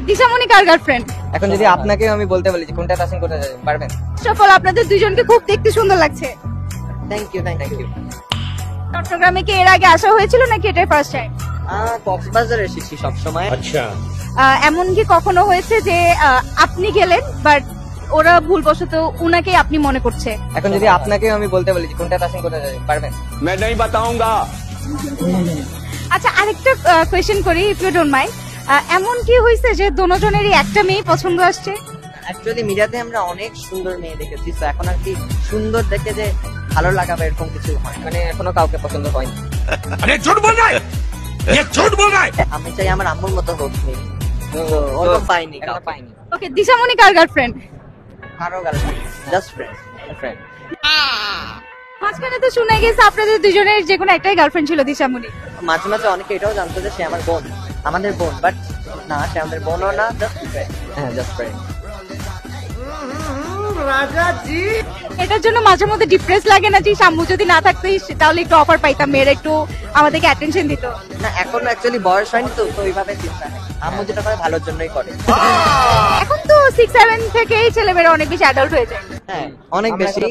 দিশামণি কার girlfriend? এখন যদি আপনাকে আমি বলতে বলি যে কোনটা পছন্দ করতে পারবেন? সফল, আপনাদের দুইজনকে খুব দেখতে সুন্দর লাগছে। Thank you. চট্টগ্রামে কি এর আগে আসা হয়েছিল নাকি এটাই ফার্স্ট টাইম? কক্সবাজার এসেছি সব সময়। আচ্ছা, এমন কি কখনো হয়েছে যে আপনি গেলেন বাট ওরা ভুলবশত উনাকে আপনি মনে করছে? এখন যদি আপনাকে আমি বলতে বলি যে কোনটা পছন্দ করতে পারবেন? मैं नहीं बताऊंगा। আচ্ছা, আরেকটা কোয়েশ্চেন করি ইফ ইউ ডোন্ট মাইন্ড। এমন কি হয়েছে যে দুজনেরই একটা মেয়ে পছন্দ আসছে? অ্যাকচুয়ালি মিডিয়াতে আমরা অনেক সুন্দর মেয়ে দেখেছি, তো এখন আর কি সুন্দর দেখে যে ভালো লাগাবে এরকম কিছু হয়, মানে এখনো কাউকে পছন্দ হয়নি। अरे झूठ बोल रहा है, ये झूठ बोल रहा है। আমি চাই আমার আম্মুর মতো হোক মেয়ে, তো ওরকম পাইনি। ওকে, দিশামণি কার গার্লফ্রেন্ড? কারো গার্লফ্রেন্ড, জাস্ট ফ্রেন্ড। মাঝখানে তো শুনে গেছে আপনাদের দুজনের যে কোনো একটাই গার্লফ্রেন্ড ছিল দিশামণি। মাঝে মাঝে অনেকে এটাও জানতো যে সে আমার বোন, আমাদের বোন, বাট না, সে আমাদের বোনও না, জাস্ট ফ্রেন্ড। হ্যাঁ, জাস্ট ফ্রেন্ড। এটার জন্য মাঝে মধ্যে ডিপ্রেস লাগে না যে আম্মু যদি না থাকতো তাহলে একটু অফার পাইতাম, মেয়েরা একটু আমাদেরকে অ্যাটেনশন দিত? না, এখনো অ্যাকচুয়ালি বয়স হয়নি, তো ওইভাবে চিন্তা নেই। আম্মু যেটা করে ভালোর জন্যই করে। এখন তো 6-7 থেকেই ছেলেমেয়েরা অনেক বেশি অ্যাডাল্ট হয়ে যায়। হ্যাঁ, অনেক বেশি।